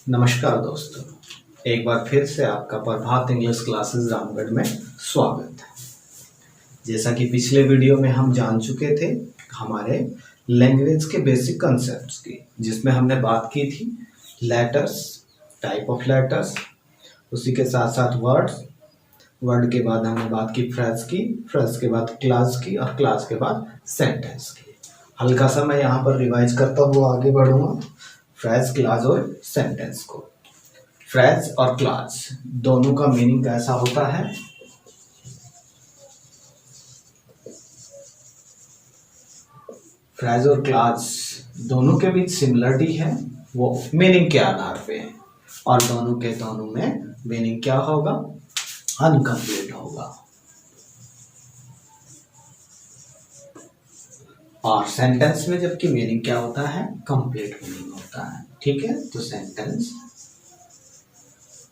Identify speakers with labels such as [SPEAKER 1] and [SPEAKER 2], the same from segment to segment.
[SPEAKER 1] नमस्कार दोस्तों, एक बार फिर से आपका प्रभात इंग्लिश क्लासेस रामगढ़ में स्वागत है। जैसा कि पिछले वीडियो में हम जान चुके थे हमारे लैंग्वेज के बेसिक कॉन्सेप्ट्स की, जिसमें हमने बात की थी लेटर्स, टाइप ऑफ लेटर्स, उसी के साथ साथ वर्ड्स, वर्ड के बाद हमने बात की फ्रेज की, फ्रेज के बाद क्लास की और क्लास के बाद सेंटेंस की। हल्का सा मैं यहाँ पर रिवाइज करता हुआ आगे बढ़ूंगा फ्रेज, क्लास और सेंटेंस को। फ्रेज और क्लास दोनों का मीनिंग कैसा होता है? फ्रेज और क्लास दोनों के बीच सिमिलरिटी है, वो मीनिंग के आधार पे है, और दोनों में मीनिंग क्या होगा? अनकंप्लीट होगा। और सेंटेंस में जबकि मीनिंग क्या होता है? कंप्लीट मीनिंग होता है। ठीक है, तो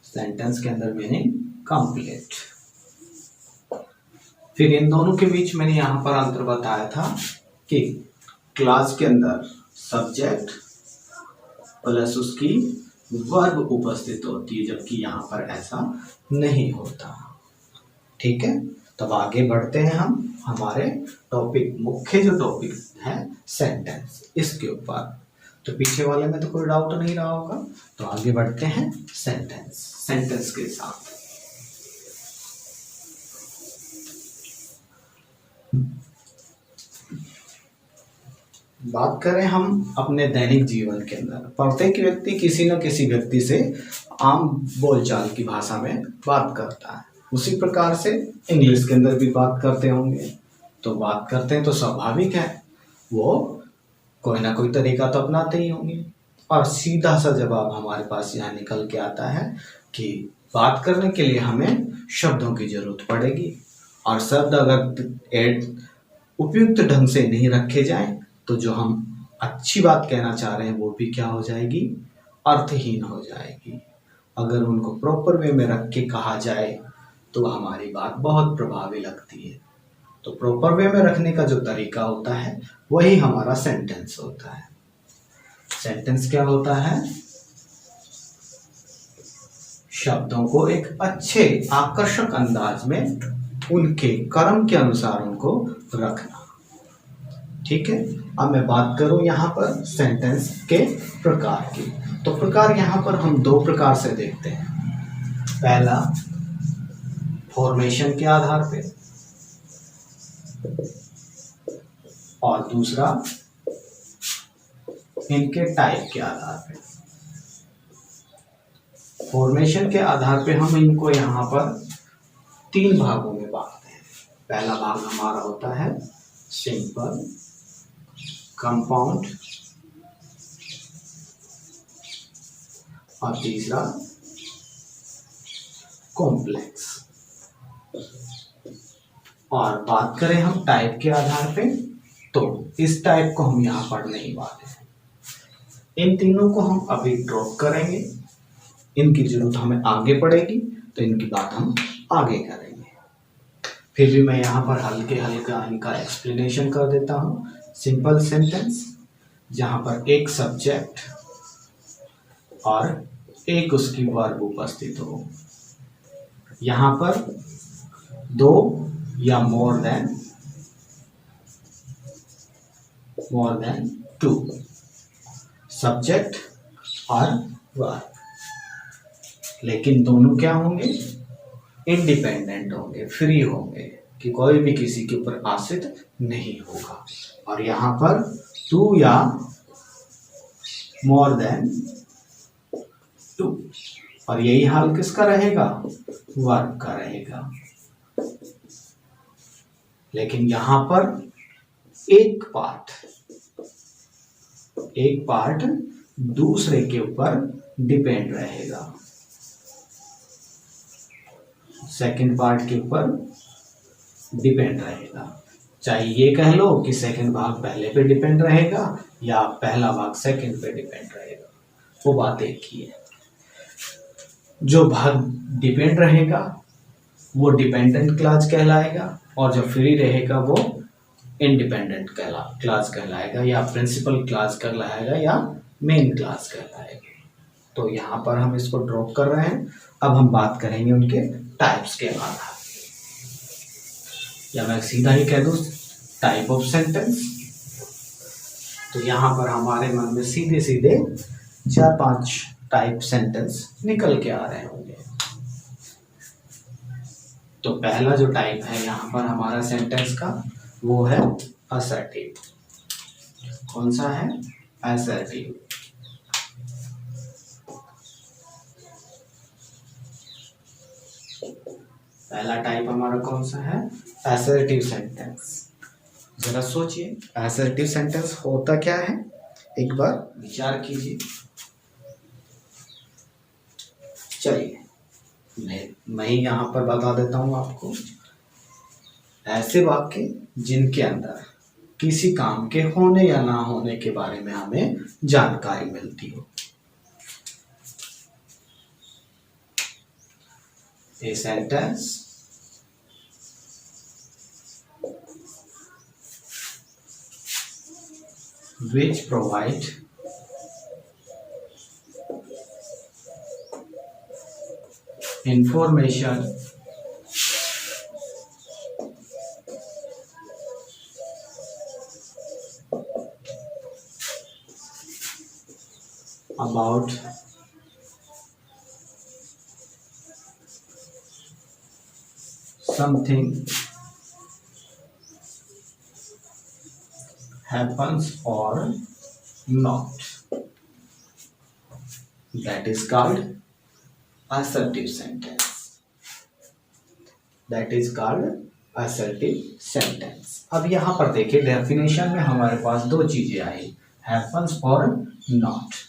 [SPEAKER 1] सेंटेंस के अंदर मीनिंग कंप्लीट। फिर इन दोनों के बीच मैंने यहां पर अंतर बताया था कि क्लास के अंदर सब्जेक्ट प्लस उसकी वर्ब उपस्थित होती है, जबकि यहां पर ऐसा नहीं होता। ठीक है, तब आगे बढ़ते हैं हम हमारे टॉपिक, मुख्य जो टॉपिक है सेंटेंस, इसके ऊपर। तो पीछे वाले में तो कोई डाउट नहीं रहा होगा, तो आगे बढ़ते हैं सेंटेंस के साथ। बात करें हम अपने दैनिक जीवन के अंदर, प्रत्येक व्यक्ति किसी न किसी व्यक्ति से आम बोलचाल की भाषा में बात करता है। उसी प्रकार से इंग्लिश के अंदर भी बात करते होंगे। तो बात करते हैं तो स्वाभाविक है वो कोई ना कोई तरीका तो अपनाते ही होंगे। और सीधा सा जवाब हमारे पास यहाँ निकल के आता है कि बात करने के लिए हमें शब्दों की जरूरत पड़ेगी, और शब्द अगर उपयुक्त ढंग से नहीं रखे जाएं तो जो हम अच्छी बात कहना चाह रहे हैं वो भी क्या हो जाएगी? अर्थहीन हो जाएगी। अगर उनको प्रॉपर वे में रख के कहा जाए तो हमारी बात बहुत प्रभावी लगती है। तो प्रॉपर वे में रखने का जो तरीका होता है वही हमारा सेंटेंस होता है। सेंटेंस क्या होता है? शब्दों को एक अच्छे आकर्षक अंदाज में उनके क्रम के अनुसार उनको रखना। ठीक है, अब मैं बात करूं यहाँ पर सेंटेंस के प्रकार की। तो प्रकार यहाँ पर हम दो प्रकार से देखते हैं। पहला फॉर्मेशन के आधार पे, और दूसरा इनके टाइप के आधार पे। फॉर्मेशन के आधार पे हम इनको यहाँ पर तीन भागों में बांटते हैं। पहला भाग हमारा होता है सिंपल, कंपाउंड और तीसरा कॉम्प्लेक्स। और बात करें हम टाइप के आधार पे, तो इस टाइप को हम यहाँ पढ़ नहीं वाले हैं। इन तीनों को हम अभी ड्रॉप करेंगे, इनकी जरूरत हमें आगे पड़ेगी तो इनकी बात हम आगे करेंगे। फिर भी मैं यहाँ पर हल्का इनका एक्सप्लेनेशन कर देता हूँ। सिंपल सेंटेंस, जहाँ पर एक सब्जेक्ट और एक उसकी वर्ब उपस्थित हो। यहाँ पर दो या मोर देन टू सब्जेक्ट और वर्ब, लेकिन दोनों क्या होंगे? इंडिपेंडेंट होंगे, फ्री होंगे, कि कोई भी किसी के ऊपर आश्रित नहीं होगा। और यहाँ पर टू या मोर देन टू, और यही हाल किसका रहेगा? वर्ब का रहेगा। लेकिन यहाँ पर एक पार्ट दूसरे के ऊपर डिपेंड रहेगा, सेकंड पार्ट के ऊपर डिपेंड रहेगा। चाहे ये कह लो कि सेकंड भाग पहले पे डिपेंड रहेगा या पहला भाग सेकंड पे डिपेंड रहेगा, वो बात एक ही है। जो भाग डिपेंड रहेगा वो डिपेंडेंट क्लॉज कहलाएगा, और जो फ्री रहेगा वो इंडिपेंडेंट क्लॉज कहलाएगा, या प्रिंसिपल क्लॉज कहलाएगा, या मेन क्लॉज कहलाएगा। तो यहाँ पर हम इसको ड्रॉप कर रहे हैं। अब हम बात करेंगे उनके टाइप्स के आधार पर, या मैं सीधा ही कह दूँ टाइप ऑफ सेंटेंस। तो यहाँ पर हमारे मन में सीधे सीधे 4-5 टाइप सेंटेंस निकल के आ रहे होंगे। तो पहला जो टाइप है यहाँ पर हमारा सेंटेंस का, वो है असर्टिव। कौन सा है? असर्टिव। पहला टाइप हमारा कौन सा है? Assertive sentence. जरा सोचिए असर्टिव सेंटेंस होता क्या है, एक बार विचार कीजिए। चलिए मैं ही यहाँ पर बता देता हूँ आपको। ऐसे वाक्य जिनके अंदर किसी काम के होने या ना होने के बारे में हमें जानकारी मिलती हो। A sentence which provide information about something happens or not, that is called assertive sentence. That is called assertive sentence. अब यहाँ पर देखिए डेफिनेशन में हमारे पास दो चीजें आई, happens और not।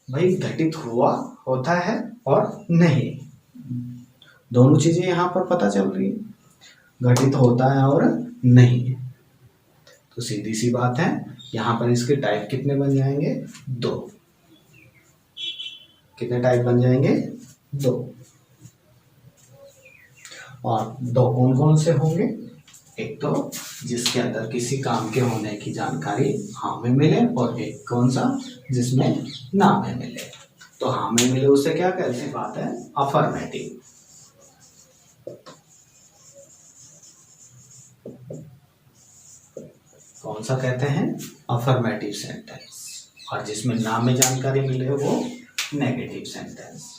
[SPEAKER 1] भाई घटित हुआ, होता है और नहीं, दोनों चीजें यहाँ पर पता चल रही है। घटित होता है और नहीं, तो सीधी सी बात है यहाँ पर इसके टाइप कितने बन जाएंगे? 2। कितने टाइप बन जाएंगे? 2। और 2 कौन कौन से होंगे? एक तो जिसके अंदर किसी काम के होने की जानकारी हाँ में मिले, और एक कौन सा? जिसमें ना में मिले। तो हाँ में मिले उसे क्या कहते हैं? बात है अफर्मेटिव। कौन सा कहते हैं? Affirmative sentence. और जिसमें ना में जानकारी मिले वो नेगेटिव सेंटेंस।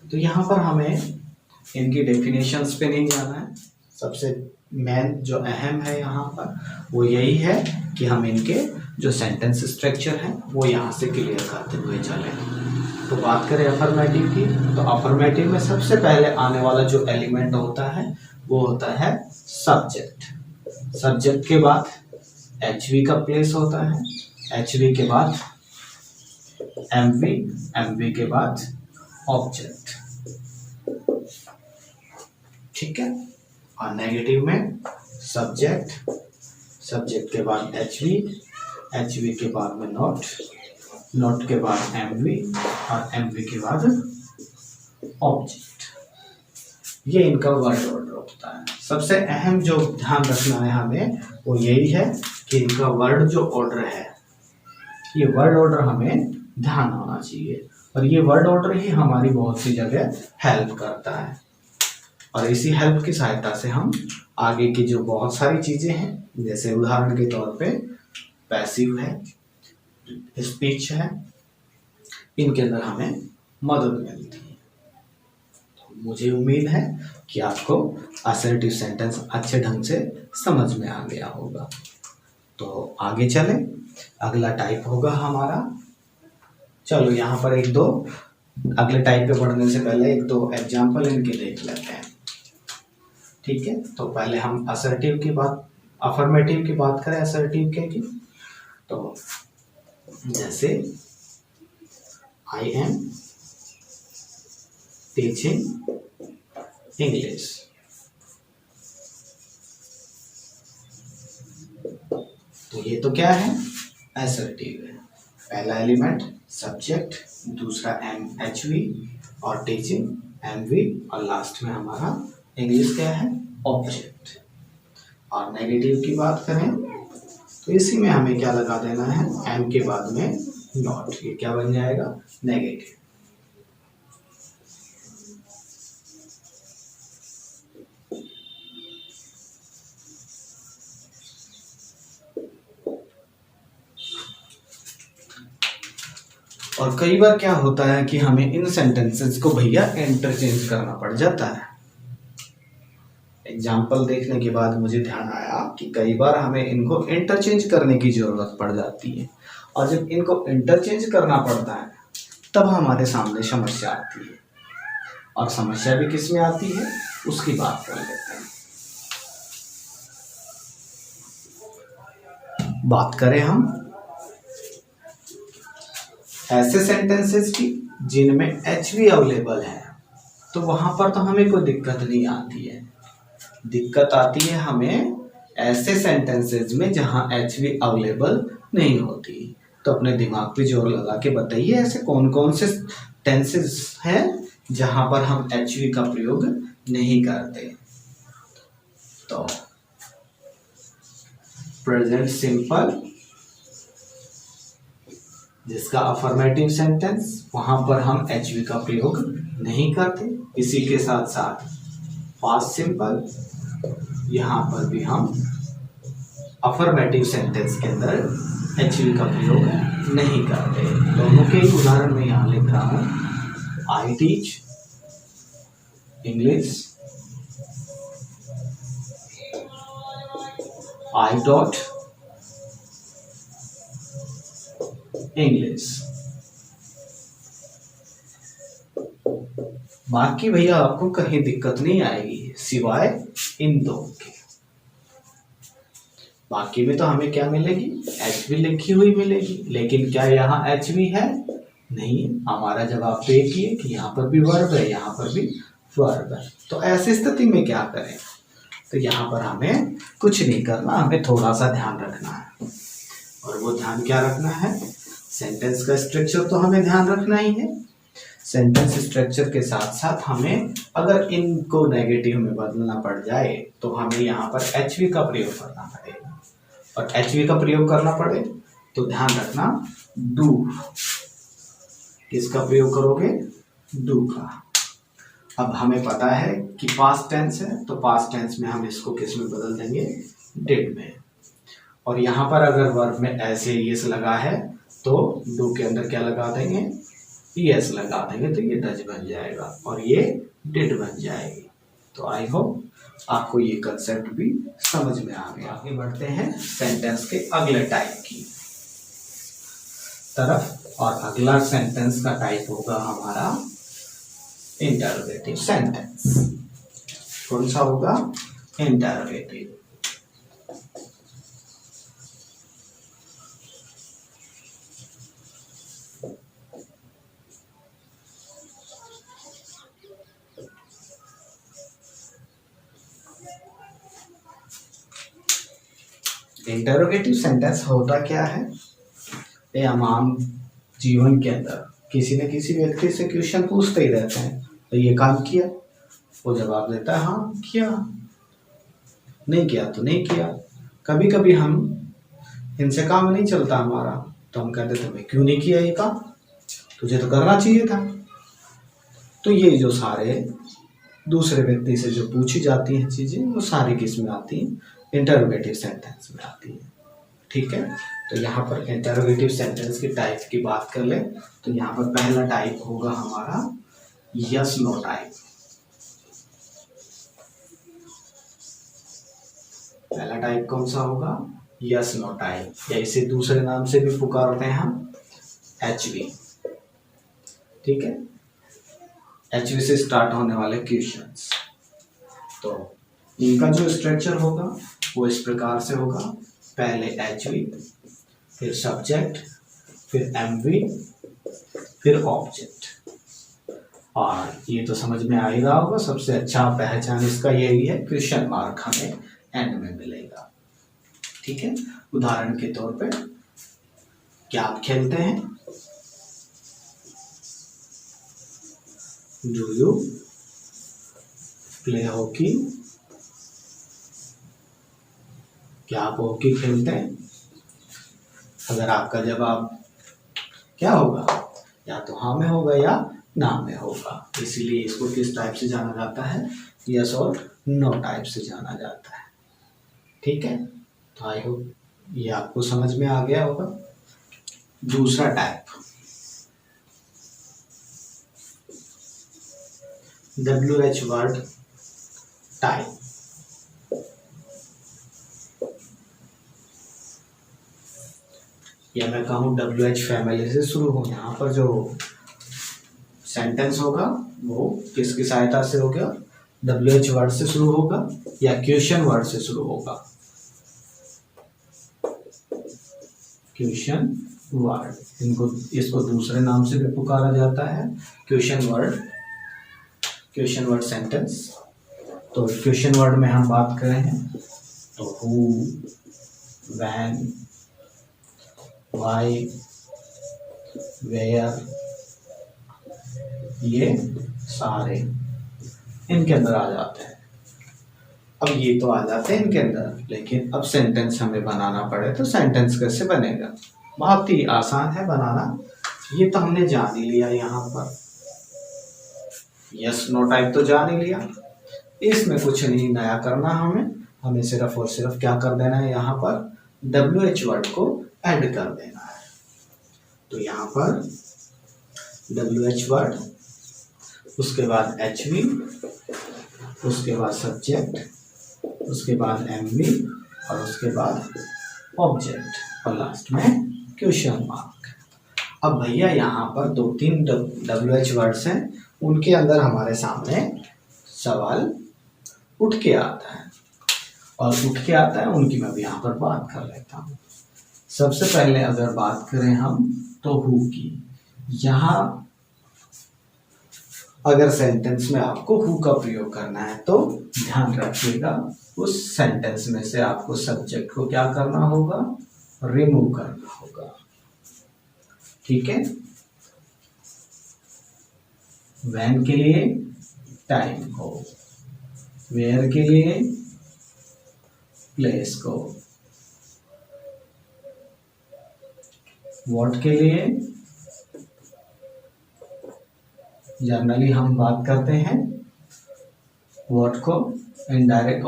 [SPEAKER 1] तो यहाँ पर हमें इनकी डेफिनेशंस पे नहीं जाना है। सबसे मेन जो अहम है यहाँ पर वो यही है कि हम इनके जो सेंटेंस स्ट्रक्चर है वो यहाँ से क्लियर करते हुए चलें। तो बात करें अफर्मेटिव की, तो अफर्मेटिव में सबसे पहले आने वाला जो एलिमेंट होता है वो होता है सब्जेक्ट। सब्जेक्ट के बाद एचवी का प्लेस होता है, एचवी के बाद एमवी, एमवी के बाद ऑब्जेक्ट। ठीक है। और नेगेटिव में सब्जेक्ट, सब्जेक्ट के बाद एचवी, एचवी के बाद में नॉट, नॉट के बाद एमवी और एमवी के बाद ऑब्जेक्ट। ये इनका वर्ड ऑर्डर होता है। सबसे अहम जो ध्यान रखना है हमें वो यही है कि इनका वर्ड जो ऑर्डर है, ये वर्ड ऑर्डर हमें ध्यान होना चाहिए। और ये वर्ड ऑर्डर ही हमारी बहुत सी जगह हेल्प करता है। और इसी हेल्प की सहायता से हम आगे की जो बहुत सारी चीजें हैं, जैसे उदाहरण के तौर पे पैसिव है, स्पीच है, इनके अंदर हमें मदद मिलती है। तो मुझे उम्मीद है कि आपको असर्टिव सेंटेंस अच्छे ढंग से समझ में आ गया होगा। तो आगे चले, अगला टाइप होगा हमारा। चलो यहाँ पर एक दो अगले टाइप पे बढ़ने से पहले एक दो एग्जाम्पल इनके देख लेते हैं। ठीक है। तो पहले हम असर्टिव की बात, अफर्मेटिव की बात करें असर्टिव के की, तो जैसे आई एम टीचिंग इंग्लिश। तो ये तो क्या है? असर्टिव है। पहला एलिमेंट सब्जेक्ट, दूसरा एचवी और टीचिंग एमवी, और लास्ट में हमारा इंग्लिश क्या है? ऑब्जेक्ट। और नेगेटिव की बात करें तो इसी में हमें क्या लगा देना है, एम के बाद में नॉट, ये क्या बन जाएगा, नेगेटिव। और कई बार क्या होता है कि हमें इन सेंटेंसेस को भैया इंटरचेंज करना पड़ जाता है। एग्जाम्पल देखने के बाद मुझे ध्यान आया कि कई बार हमें इनको इंटरचेंज करने की जरूरत पड़ जाती है, और जब इनको इंटरचेंज करना पड़ता है तब हमारे सामने समस्या आती है। और समस्या भी किस में आती है, उसकी बात कर लेते हैं। बात करें हम ऐसे सेंटेंसेस की जिनमें एच वी अवेलेबल है, तो वहां पर तो हमें कोई दिक्कत नहीं आती है। दिक्कत आती है हमें ऐसे सेंटेंसेस में जहां एच वी अवेलेबल नहीं होती। तो अपने दिमाग पे जोर लगा के बताइए ऐसे कौन कौन से टेंसेस हैं जहां पर हम एच वी का प्रयोग नहीं करते। तो प्रेजेंट सिंपल, जिसका अफर्मेटिव सेंटेंस, वहां पर हम एच वी का प्रयोग नहीं करते। इसी के साथ साथ पास्ट सिंपल, यहाँ पर भी हम अफर्मेटिव सेंटेंस के अंदर एच वी का प्रयोग नहीं करते। दोनों के उदाहरण में यहाँ लिख रहा हूँ, I teach English, I taught English. बाकी भैया आपको कहीं दिक्कत नहीं आएगी सिवाय इन दो के। बाकी में तो हमें क्या मिलेगी, एच वी लिखी हुई मिलेगी, लेकिन क्या यहाँ एच वी है, नहीं। हमारा जवाब तो एक ही है कि यहाँ पर भी वर्ब है, यहाँ पर भी वर्ब है। तो ऐसी स्थिति में क्या करें, तो यहाँ पर हमें कुछ नहीं करना, हमें थोड़ा सा ध्यान रखना है। और वो ध्यान क्या रखना है, सेंटेंस का स्ट्रक्चर तो हमें ध्यान रखना ही है। सेंटेंस स्ट्रक्चर के साथ साथ हमें अगर इनको नेगेटिव में बदलना पड़ जाए तो हमें यहाँ पर एच वी का प्रयोग करना पड़ेगा। और एच वी का प्रयोग करना पड़े तो ध्यान रखना, डू, किसका प्रयोग करोगे, डू का। अब हमें पता है कि पास्ट टेंस है, तो पास्ट टेंस में हम इसको किस में बदल देंगे, डिड में। और यहाँ पर अगर वर्ब में ऐसे यस लगा है तो डू के अंदर क्या लगा देंगे, यस लगा देंगे, तो ये डज बन जाएगा और ये डिड बन जाएगी। तो आई होप आपको ये कंसेप्ट भी समझ में आ गया। आगे बढ़ते हैं सेंटेंस के अगले टाइप की तरफ, और अगला सेंटेंस का टाइप होगा हमारा इंटरोगेटिव सेंटेंस। कौन सा होगा, इंटरोगेटिव। इंटरोगेटिव सेंटेंस होता क्या है, ये हम आम जीवन के अंदर किसी न किसी व्यक्ति से क्वेश्चन पूछते ही रहते हैं, तो ये काम किया, वो जवाब देता है हाँ किया, नहीं किया तो नहीं किया। कभी कभी हम इनसे काम नहीं चलता हमारा, तो हम कहते थे मैं क्यों नहीं किया ये काम, तुझे तो करना चाहिए था। तो ये जो सारे दूसरे व्यक्ति से जो पूछी जाती हैं चीजें, वो सारी किस में आती हैं, इंटरोगेटिव सेंटेंस में आती है। ठीक है, तो यहाँ पर इंटरोगेटिव सेंटेंस की टाइप की बात कर ले, तो यहाँ पर पहला टाइप होगा हमारा यस नो टाइप। पहला टाइप कौन सा होगा, यस नो टाइप, या इसे दूसरे नाम से भी पुकारते हैं हम एच वी। ठीक है, एच वी से स्टार्ट होने वाले क्वेश्चंस, तो इनका जो स्ट्रक्चर होगा वो इस प्रकार से होगा, पहले एच वी, फिर सब्जेक्ट, फिर एम वी, फिर ऑब्जेक्ट। और ये तो समझ में आ ही रहा होगा, सबसे अच्छा पहचान इसका यही है, क्वेश्चन मार्क हमें एंड में मिलेगा। ठीक है, उदाहरण के तौर पे क्या आप खेलते हैं, डू यू प्ले हॉकी, क्या आप हॉकी खेलते हैं, अगर आपका जवाब क्या होगा, या तो हाँ में होगा या ना में होगा। इसीलिए इसको किस टाइप से जाना जाता है, यस और नो टाइप से जाना जाता है। ठीक है, तो आई होप ये आपको समझ में आ गया होगा। दूसरा टाइप WH वर्ड टाइप। या मैं कहूँ WH फैमिली से शुरू हो, यहाँ पर जो सेंटेंस होगा वो किसकी सहायता से होगा, WH वर्ड से शुरू होगा या क्वेश्चन वर्ड से शुरू होगा। क्वेश्चन वर्ड, इसको दूसरे नाम से भी पुकारा जाता है, क्वेश्चन वर्ड सेंटेंस। तो क्वेश्चन वर्ड में हम बात कर रहे हैं तो हु, व्हेन, व्हाई, वेयर, ये सारे इनके अंदर आ जाते हैं। अब ये तो आ जाते हैं इनके अंदर, लेकिन अब सेंटेंस हमें बनाना पड़े तो सेंटेंस कैसे बनेगा, बहुत ही आसान है बनाना। ये तो हमने जान ही लिया, यहाँ पर यस नो टाइप तो जान ही लिया, इसमें कुछ नहीं नया करना हमें सिर्फ और सिर्फ क्या कर देना है, यहाँ पर WH वर्ड को ऐड कर देना है। तो यहाँ पर WH वर्ड, उसके बाद HV, उसके बाद सब्जेक्ट, उसके बाद MV और उसके बाद ऑब्जेक्ट और लास्ट में क्वेश्चन मार्क। अब भैया यहाँ पर 2-3 WH वर्ड्स हैं, उनके अंदर हमारे सामने सवाल उठ के आता है उनकी मैं भी यहाँ पर बात कर लेता हूँ। सबसे पहले अगर बात करें हम तो हु की, यहाँ अगर सेंटेंस में आपको हु का प्रयोग करना है तो ध्यान रखिएगा उस सेंटेंस में से आपको सब्जेक्ट को क्या करना होगा, रिमूव करना होगा। ठीक है, व्हेन के लिए टाइम को, वेयर के लिए प्लेस को, व्हाट के लिए जनरली हम बात करते हैं व्हाट को डायरेक्ट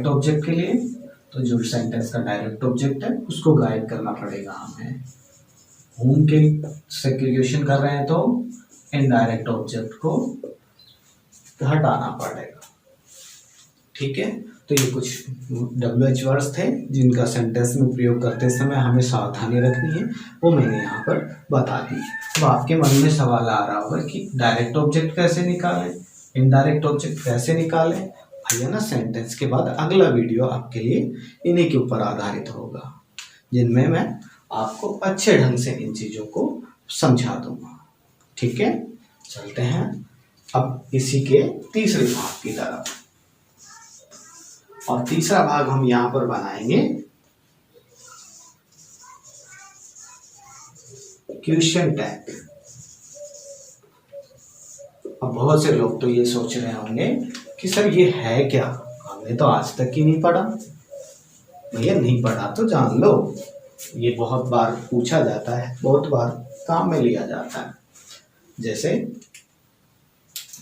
[SPEAKER 1] ऑब्जेक्ट के लिए, तो जो सेंटेंस का डायरेक्ट ऑब्जेक्ट है उसको गाइड करना पड़ेगा हमें। होम के से क्रिएशन कर रहे हैं तो इनडायरेक्ट ऑब्जेक्ट को हटाना पड़ेगा। ठीक है, तो ये कुछ WH वर्ड्स थे जिनका सेंटेंस में प्रयोग करते समय हमें सावधानी रखनी है, वो मैंने यहाँ पर बता दी। अब आपके मन में सवाल आ रहा होगा कि डायरेक्ट ऑब्जेक्ट कैसे निकालें, इनडायरेक्ट ऑब्जेक्ट कैसे निकालें। भैया ना, सेंटेंस के बाद अगला वीडियो आपके लिए इन्हीं के ऊपर आधारित होगा, जिनमें मैं आपको अच्छे ढंग से इन चीज़ों को समझा दूंगा। ठीक है, चलते हैं अब इसी के तीसरे भाग की तरफ। और तीसरा भाग हम यहाँ पर बनाएंगे क्वेश्चन टैग। अब बहुत से लोग तो ये सोच रहे होंगे कि सर ये है क्या, हमने तो आज तक ही नहीं पढ़ा। भैया नहीं पढ़ा तो जान लो, ये बहुत बार पूछा जाता है, बहुत बार काम में लिया जाता है। जैसे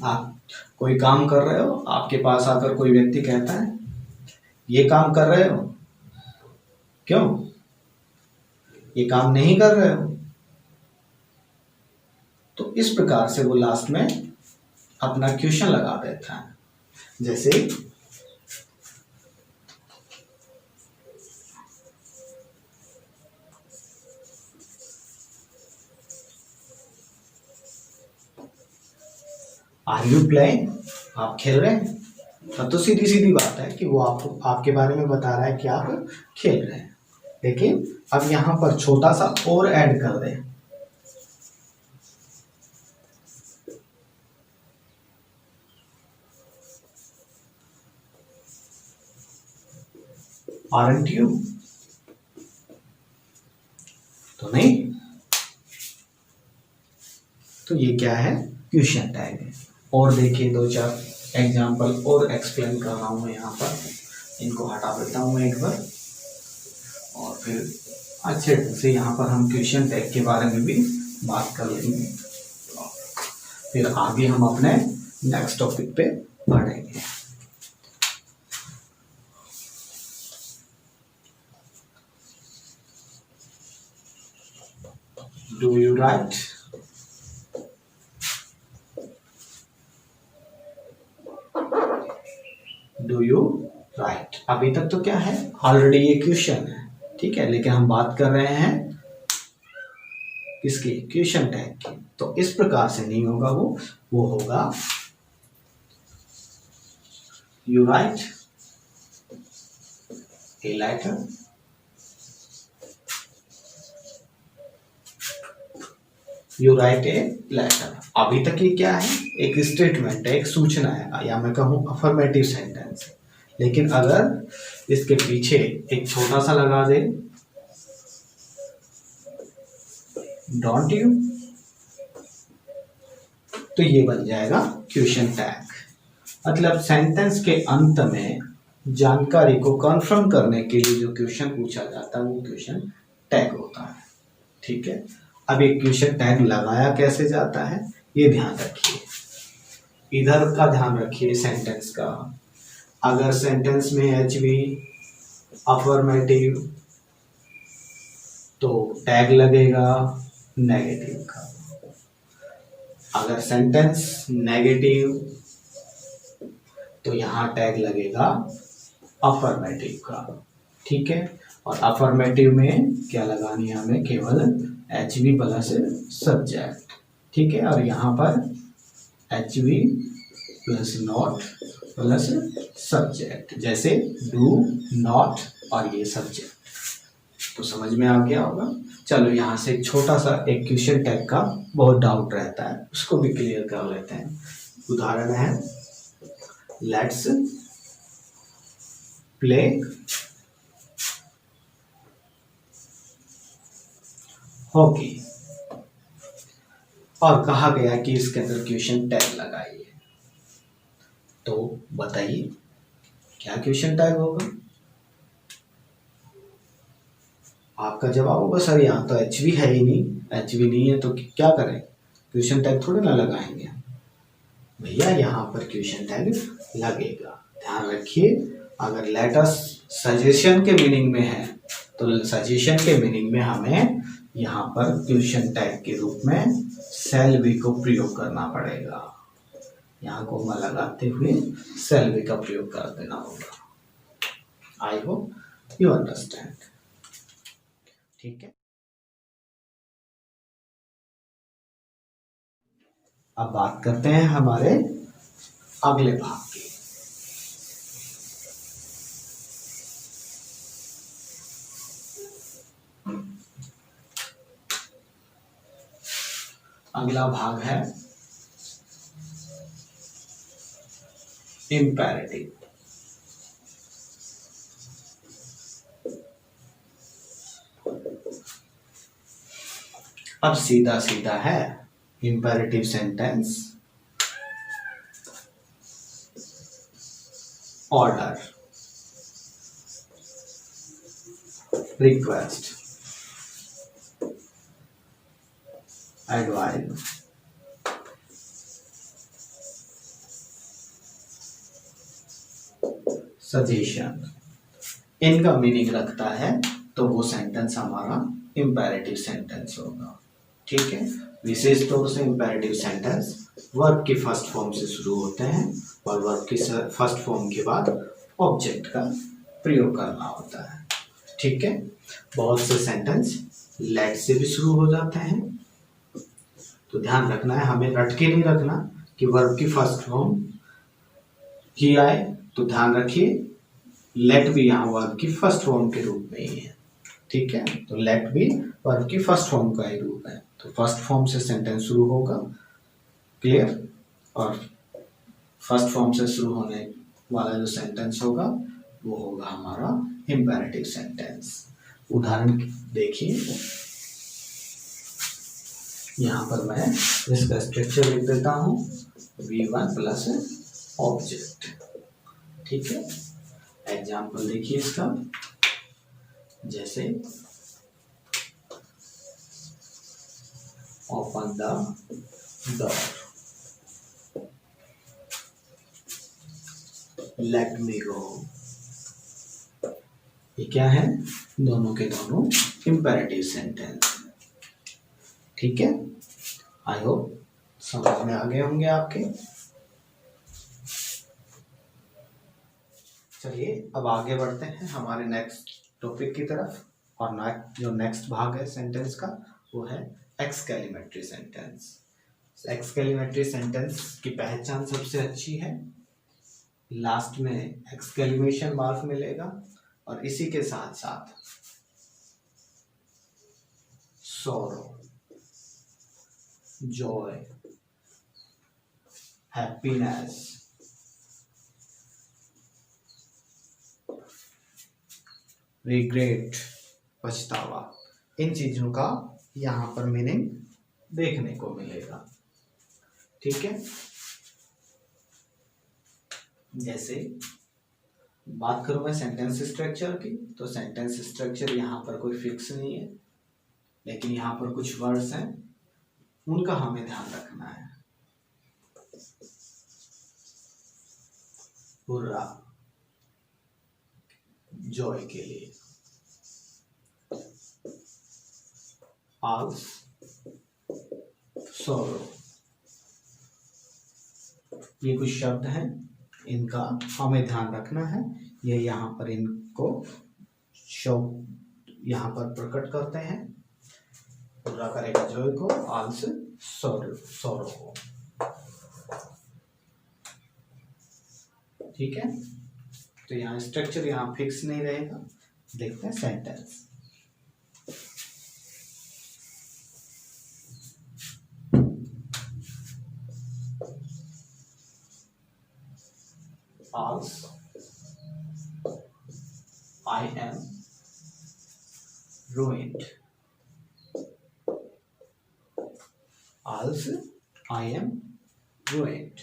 [SPEAKER 1] आप कोई काम कर रहे हो, आपके पास आकर कोई व्यक्ति कहता है ये काम कर रहे हो, क्यों ये काम नहीं कर रहे हो, तो इस प्रकार से वो लास्ट में अपना क्वेश्चन लगा देता है। जैसे आर यू प्लेइंग, आप खेल रहे हैं। तब तो सीधी सीधी बात है कि वो आपके बारे में बता रहा है कि आप खेल रहे हैं। लेकिन अब यहाँ पर छोटा सा और ऐड कर दें, आरंट यू, तो नहीं, तो ये क्या है, क्वेश्चन टैग है। और देखिए 2-4 एग्जाम्पल और एक्सप्लेन कर रहा हूँ मैं यहाँ पर, इनको हटा देता हूँ मैं एक बार और फिर अच्छे ढंग से यहाँ पर हम क्वेश्चन टैग के बारे में भी बात कर लेंगे, फिर आगे हम अपने नेक्स्ट टॉपिक पे बढ़ेंगे। Do you right? Do you right? अभी तक तो क्या है, ऑलरेडी ये क्वेश्चन है, ठीक है, लेकिन हम बात कर रहे हैं किसकी, क्वेश्चन टैग की। तो इस प्रकार से नहीं होगा, वो होगा you write a letter, you write a letter. अभी तक ये क्या है, एक स्टेटमेंट है, एक सूचना है, या मैं कहूँ अफर्मेटिव सेंटेंस है। लेकिन अगर इसके पीछे एक छोटा सा लगा दे, डोंट यू, तो ये बन जाएगा क्वेश्चन टैग। मतलब सेंटेंस के अंत में जानकारी को कंफर्म करने के लिए जो क्वेश्चन पूछा जाता है वो क्वेश्चन टैग होता है, ठीक है। अब एक क्वेश्चन टैग लगाया कैसे जाता है ये ध्यान रखिए, इधर का ध्यान रखिए सेंटेंस का। अगर सेंटेंस में एच वी अफर्मेटिव तो टैग लगेगा नेगेटिव का, अगर सेंटेंस नेगेटिव तो यहां टैग लगेगा अफर्मेटिव का, ठीक है। और अफर्मेटिव में क्या लगानी है हमें, केवल एच वी प्लस सब्जेक्ट, ठीक है। और यहाँ पर H we plus not plus subject, जैसे डू नॉट और ये सब्जेक्ट, तो समझ में आ गया होगा। चलो यहाँ से एक छोटा सा एक क्वेश्चन टैग का बहुत डाउट रहता है, उसको भी क्लियर कर लेते हैं। उदाहरण है, लेट्स प्ले हॉकी, और कहा गया कि इसके अंदर क्वेश्चन टैग लगाइए, तो बताइए क्या क्वेश्चन टैग होगा। आपका जवाब होगा सर यहाँ तो एच वी है ही नहीं, एच वी नहीं है तो क्या करें, क्वेश्चन टैग थोड़े ना लगाएंगे। भैया यहाँ पर क्वेश्चन टैग लगेगा, ध्यान रखिए। अगर लेटर्स सजेशन के मीनिंग में है तो सजेशन के मीनिंग में हमें यहाँ पर क्वेश्चन टैग के रूप में सेल वी को प्रयोग करना पड़ेगा, यहाँ कोमा लगाते हुए सेल वी का प्रयोग कर देना होगा। आई होप यू अंडरस्टैंड, ठीक है। अब बात करते हैं हमारे अगले भाग की। अगला भाग है इम्पेरेटिव। अब सीधा सीधा है imperative sentence, order, request, advice, suggestion, इनका मीनिंग रखता है तो वो सेंटेंस हमारा इम्पेरेटिव सेंटेंस होगा, ठीक है। विशेष तौर से इम्पेरेटिव सेंटेंस वर्ब की फर्स्ट फॉर्म से शुरू होते हैं और वर्ब की फर्स्ट फॉर्म के बाद ऑब्जेक्ट का प्रयोग करना होता है, ठीक है। बहुत से सेंटेंस लेट से भी शुरू हो जाते हैं, तो ध्यान रखना है, हमें रट के नहीं रखना कि वर्ब की फर्स्ट फॉर्म ही आए, तो ध्यान रखिए लेट भी यहाँ वर्ब की फर्स्ट फॉर्म के रूप में ही है, ठीक है। तो लेट भी वर्ब की फर्स्ट फॉर्म का ही रूप है, तो फर्स्ट फॉर्म से सेंटेंस शुरू होगा, क्लियर। और फर्स्ट फॉर्म से शुरू होने वाला जो सेंटेंस होगा वो होगा हमारा इम्पेरेटिव सेंटेंस। उदाहरण देखिए, यहाँ पर मैं इसका स्ट्रक्चर लिख देता हूँ, V1 प्लस ऑब्जेक्ट, ठीक है। एग्जाम्पल देखिए इसका, जैसे open the door, let me go. ये क्या है? दोनों के दोनों इंपेरेटिव सेंटेंस। ठीक है, आई होप समझ में आ गए होंगे आपके। चलिए अब आगे बढ़ते हैं हमारे नेक्स्ट टॉपिक की तरफ। और जो नेक्स्ट भाग है सेंटेंस का वो है एक्सक्लेमेटरी सेंटेंस। एक्सक्लेमेटरी सेंटेंस की पहचान सबसे अच्छी है, लास्ट में एक्सक्लेमेशन मार्क मिलेगा और इसी के साथ साथ सॉरो, जॉय, हैप्पीनेस, रिग्रेट, पछतावा, इन चीजों का यहाँ पर मीनिंग देखने को मिलेगा। ठीक है, जैसे बात करूं मैं सेंटेंस स्ट्रक्चर की, तो सेंटेंस स्ट्रक्चर यहाँ पर कोई फिक्स नहीं है, लेकिन यहाँ पर कुछ वर्ड्स हैं उनका हमें ध्यान रखना है। हुर्रा, जॉय के लिए, आल्स, सोरो, ये कुछ शब्द हैं, इनका हमें ध्यान रखना है। ये यहाँ पर इनको शो यहाँ पर प्रकट करते हैं। पूरा करेगा जॉय को, आल्स सोरो को। ठीक है, तो यहाँ स्ट्रक्चर यहाँ फिक्स नहीं रहेगा। देखते हैं sentence. Als I am ruined. Als I am ruined.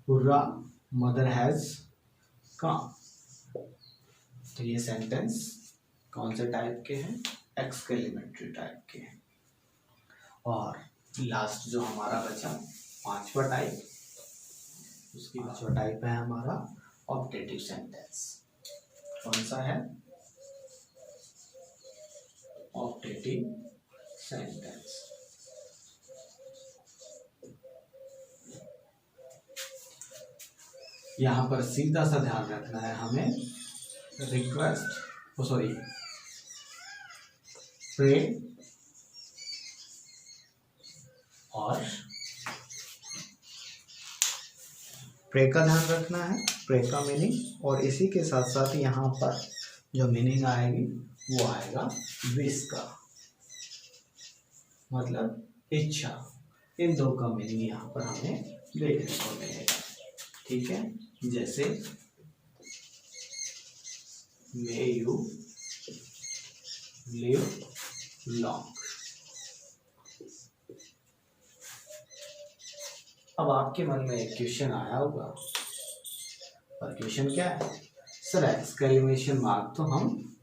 [SPEAKER 1] Hurrah, mother has come. तो ये सेंटेंस कौन से टाइप के हैं? एक्सक्लेमेटरी टाइप के हैं। और लास्ट जो हमारा बचा पांचवा टाइप, उसकी पांचवा टाइप है हमारा ऑप्टेटिव सेंटेंस। कौन सा है? Optative sentence. यहाँ पर सीधा सा ध्यान रखना है हमें, रिक्वेस्ट प्रे और प्रे का ध्यान रखना है, प्रे का मीनिंग, और इसी के साथ साथ यहाँ पर जो मीनिंग आएगी वो आएगा विश का, मतलब इच्छा। इन दो का मीनिंग यहाँ पर हमें देखने को मिलेगा। ठीक है, जैसे मे यू लिव लॉन्ग। अब आपके मन में एक क्वेश्चन आया होगा, और क्वेश्चन क्या है? सर एक्सक्लेमेशन मार्क तो हम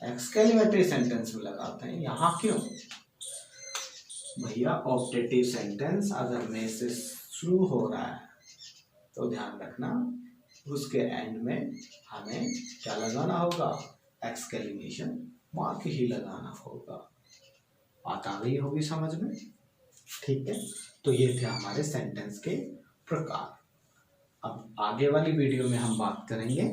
[SPEAKER 1] एक्सक्लेमेटरी सेंटेंस में लगाते हैं, यहाँ क्यों? भैया ऑप्टेटिव सेंटेंस अगर मे से शुरू हो रहा है तो ध्यान रखना उसके एंड में हमें क्या लगाना होगा? एक्सक्लेमेशन मार्क ही लगाना होगा। बात आ गई होगी समझ में? ठीक है, तो ये थे हमारे सेंटेंस के प्रकार। अब आगे वाली वीडियो में हम बात करेंगे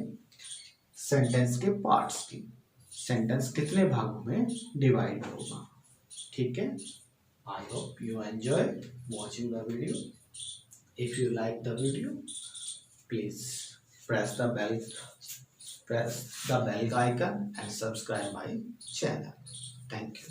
[SPEAKER 1] सेंटेंस के पार्ट्स की, सेंटेंस कितने भागों में डिवाइड होगा। ठीक है, I hope you enjoy watching the video. If you like the video please press the bell icon and subscribe my channel. Thank you.